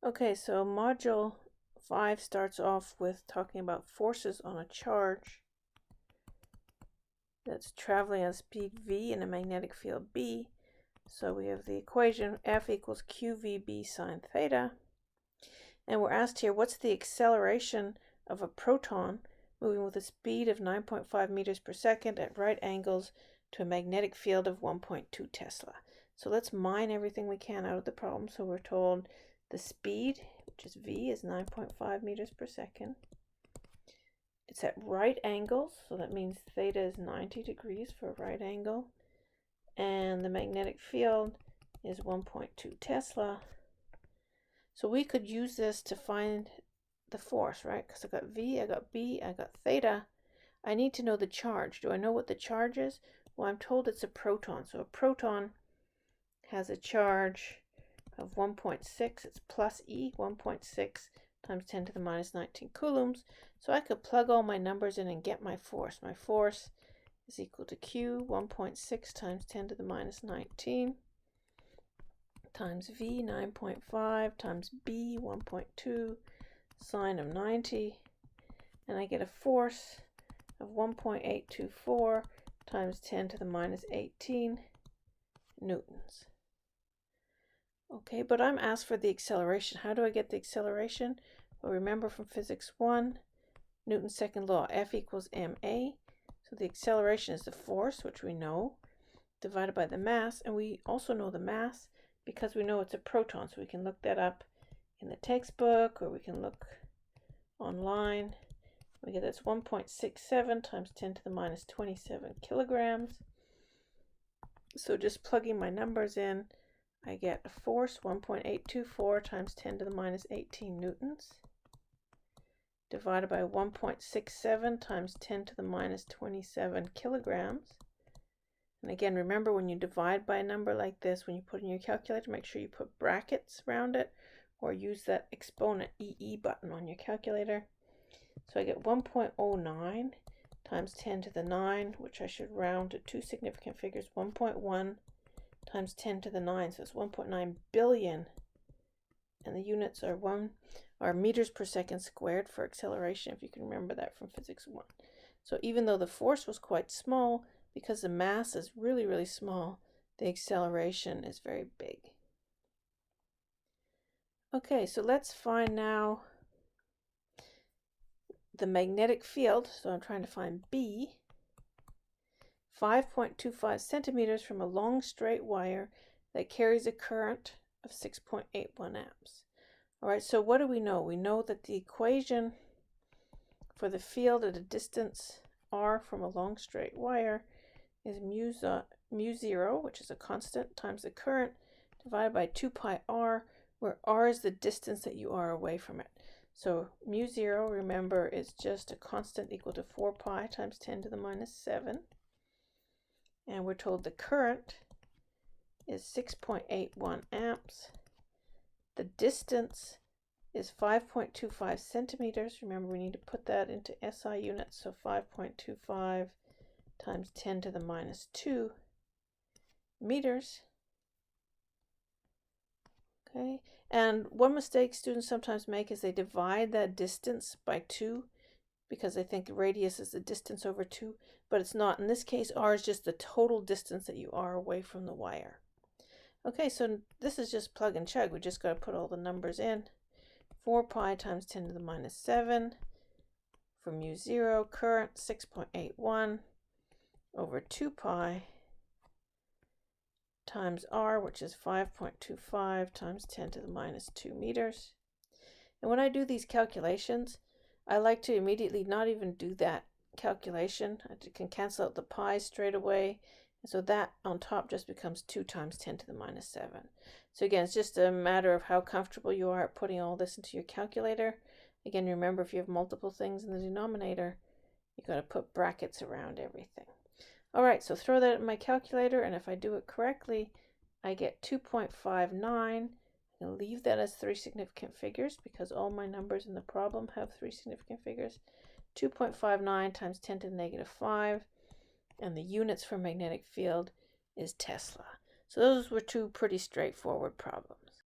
Okay, so module 5 starts off with talking about forces on a charge that's traveling at speed v in a magnetic field B. So we have the equation F equals qvb sine theta. And we're asked here, what's the acceleration of a proton moving with a speed of 9.5 meters per second at right angles to a magnetic field of 1.2 Tesla? So let's mine everything we can out of the problem. So we're told the speed, which is v, is 9.5 meters per second. It's at right angles, so that means theta is 90 degrees for a right angle. And the magnetic field is 1.2 Tesla. So we could use this to find the force, right? Because I got v, I got b, I got theta. I need to know the charge. Do I know what the charge is? Well, I'm told it's a proton. So a proton has a charge of 1.6. It's plus E, 1.6 times 10 to the minus 19 coulombs. So I could plug all my numbers in and get my force. My force is equal to Q, 1.6 times 10 to the minus 19 times V, 9.5 times B, 1.2 sine of 90. And I get a force of 1.824 times 10 to the minus 18 newtons. Okay, but I'm asked for the acceleration. How do I get the acceleration? Well, remember from physics 1, Newton's second law, F equals ma. So the acceleration is the force, which we know, divided by the mass. And we also know the mass because we know it's a proton. So we can look that up in the textbook, or we can look online. We get that's 1.67 times 10 to the minus 27 kilograms. So just plugging my numbers in, I get a force 1.824 times 10 to the minus 18 newtons divided by 1.67 times 10 to the minus 27 kilograms. And again, remember when you divide by a number like this, when you put in your calculator, make sure you put brackets around it or use that exponent EE button on your calculator. So I get 1.09 times 10 to the 9, which I should round to two significant figures, 1.1 times 10 to the 9, so it's 1.9 billion, and the units are meters per second squared for acceleration, if you can remember that from physics 1. So even though the force was quite small, because the mass is really, really small, the acceleration is very big. Okay, so let's find now the magnetic field. So I'm trying to find B. 5.25 centimeters from a long straight wire that carries a current of 6.81 amps. All right, so what do we know? We know that the equation for the field at a distance r from a long straight wire is mu 0, which is a constant, times the current divided by 2 pi r, where r is the distance that you are away from it. So mu 0, remember, is just a constant equal to 4 pi times 10 to the minus 7. And we're told the current is 6.81 amps. The distance is 5.25 centimeters. Remember, we need to put that into SI units. So 5.25 times 10 to the minus 2 meters. Okay, and one mistake students sometimes make is they divide that distance by 2 because they think radius is the distance over 2, but it's not. In this case, r is just the total distance that you are away from the wire. Okay, so this is just plug and chug. We just got to put all the numbers in. 4 pi times 10 to the minus 7 for mu 0, current 6.81 over 2 pi times r, which is 5.25 times 10 to the minus 2 meters. And when I do these calculations, I like to immediately not even do that calculation. I can cancel out the pi straight away. And so that on top just becomes 2 times 10 to the minus 7. So again, it's just a matter of how comfortable you are at putting all this into your calculator. Again, remember, if you have multiple things in the denominator, you've got to put brackets around everything. All right, so throw that in my calculator, and if I do it correctly, I get 2.59. I'll leave that as 3 significant figures because all my numbers in the problem have 3 significant figures. 2.59 times 10 to the negative 5, and the units for magnetic field is Tesla. So those were 2 pretty straightforward problems.